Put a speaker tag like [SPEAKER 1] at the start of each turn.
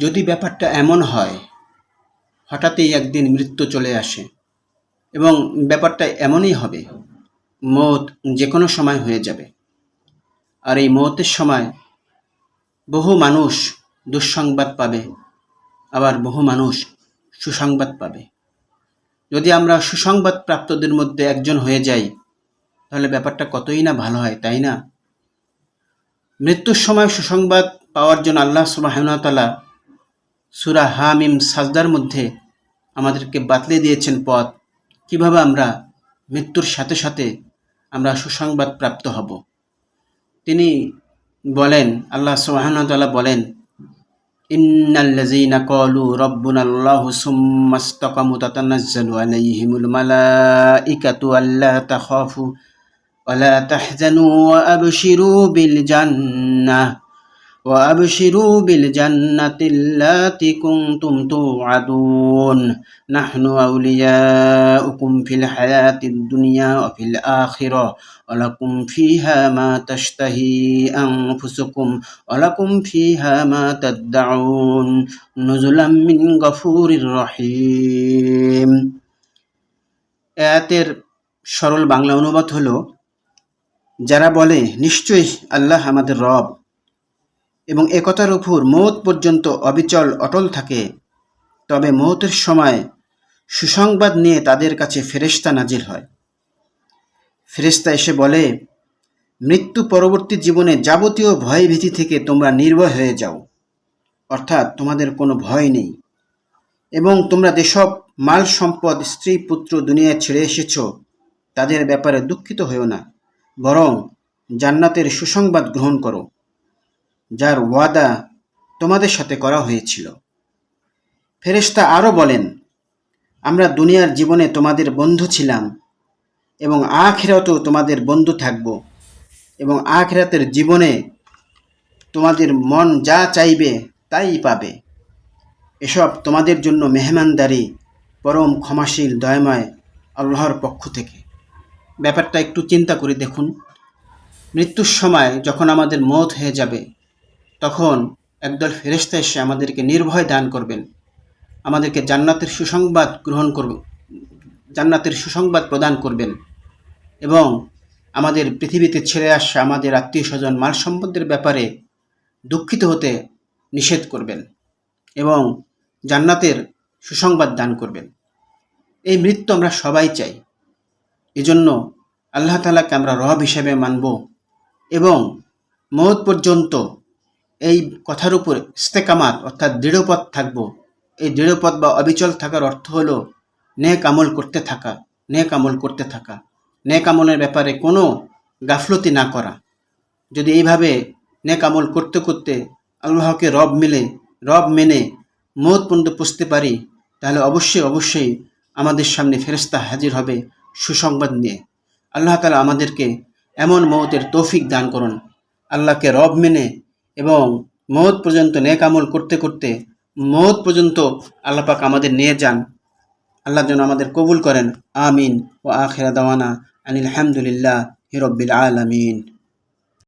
[SPEAKER 1] যদি ব্যাপারটা এমন হয় হঠাৎই একদিন মৃত্যু চলে আসে এবং ব্যাপারটা এমনই হবে, মৌত যে কোনো সময় হয়ে যাবে। আর এই মৌতের সময় বহু মানুষ দুঃসংবাদ পাবে, আবার বহু মানুষ সুসংবাদ পাবে। যদি আমরা সুসংবাদ প্রাপ্তদের মধ্যে একজন হয়ে যাই তাহলে ব্যাপারটা কতই না ভালো হয়, তাই না? মৃত্যুর সময় সুসংবাদ পাওয়ার জন্য আল্লাহ সুবহানাহু ওয়া তাআলা সূরা হামিম সাজদার মধ্যে আমাদেরকে বাতলে দিয়েছেন পথ, কিভাবে আমরা মৃত্যুর সাথে সাথে আমরা সুসংবাদ প্রাপ্ত হব। তিনি বলেন, আল্লাহ সুবহানাহু ওয়া তাআলা বলেন, ইন্নাল্লাযীনা ক্বালু রাব্বুনাল্লাহু সুম্মা ইসতাকামু তাতানাজ্জালু আলাইহিমুল মালাঈকাতু আল্লা তাখাফু ওয়া লা তাহজানু ওয়া আবশিরু বিল জান্নাতিল্লাতী কুনতুম তুআদুন নাহনু আউলিয়াউকুম ফিল হায়াতিদ দুনিয়া ওয়া ফিল আখিরাহ ওয়া লাকুম ফিহা মা তাশতাহি আনফুসুকুম ওয়া লাকুম ফিহা মা তাদউন নুজুলাম মিন গফুরির রহিম। আয়াতের সরল বাংলা অনুবাদ হলো, যারা বলে নিশ্চয়ই আল্লাহ আমাদের রব এবং একথার উপর মৌত পর্যন্ত অবিচল অটল থাকে, তবে মৌতের সময় সুসংবাদ নিয়ে তাদের কাছে ফেরেশতা নাজিল হয়। ফেরেশতা এসে বলে, মৃত্যু পরবর্তী জীবনে যাবতীয় ভয়ভীতি থেকে তোমরা নির্ভয় হয়ে যাও, অর্থাৎ তোমাদের কোনো ভয় নেই, এবং তোমরা যেসব মাল সম্পদ স্ত্রী পুত্র দুনিয়ায় ছেড়ে এসেছ তাদের ব্যাপারে দুঃখিত হও না, বরং জান্নাতের সুসংবাদ গ্রহণ করো যার ওয়াদা তোমাদের সাথে করা হয়েছিল। ফেরেশতা আরও বলেন, আমরা দুনিয়ার জীবনে তোমাদের বন্ধু ছিলাম এবং আখিরাতেও তোমাদের বন্ধু থাকব, এবং আখিরাতের জীবনে তোমাদের মন যা চাইবে তাই পাবে। এসব তোমাদের জন্য মেহমানদারি পরম ক্ষমাশীল দয়াময় আল্লাহর পক্ষ থেকে। ব্যাপারটা একটু চিন্তা করে দেখুন, মৃত্যুর সময় যখন আমাদের মওত হয়ে যাবে তখন একদল ফেরেশতা এসে আমাদেরকে নির্ভয় দান করবেন, আমাদেরকে জান্নাতের সুসংবাদ প্রদান করবেন, এবং আমাদের পৃথিবীতে ছেড়ে আসা আমাদের আত্মীয় স্বজন মাল সম্পদের ব্যাপারে দুঃখিত হতে নিষেধ করবেন এবং জান্নাতের সুসংবাদ দান করবেন। এই মৃত্যু আমরা সবাই চাই, এজন্য আল্লাহ তাআলাকে আমরা রব হিসেবে মানব এবং মওত পর্যন্ত এই কথার উপর ইস্তেকামাত অর্থাৎ দৃঢ়পথ থাকব। এই দৃঢ়পথ বা অবিচল থাকার অর্থ হলো নেক আমল করতে থাকা, নেক আমলের ব্যাপারে কোনো গাফলতি না করা। যদি এইভাবে নেক আমল করতে করতে আল্লাহকে রব মেনে মওত পর্যন্ত পৌঁছতে পারি, তাহলে অবশ্যই আমাদের সামনে ফেরেশতা হাজির হবে সুসংবাদ নিয়ে। আল্লাহ তাআলা আমাদেরকে এমন মওতের তৌফিক দান করুন। আল্লাহকে রব মেনে এবং মওত পর্যন্ত নেক আমল করতে করতে মওত পর্যন্ত আল্লাহ পাক আমাদের নিয়ে যান। আল্লাহ যেন আমাদের কবুল করেন। আমিন। ওয়া আখিরা দাওয়ানা আনিল হামদুলিল্লাহি রাব্বিল আলামিন।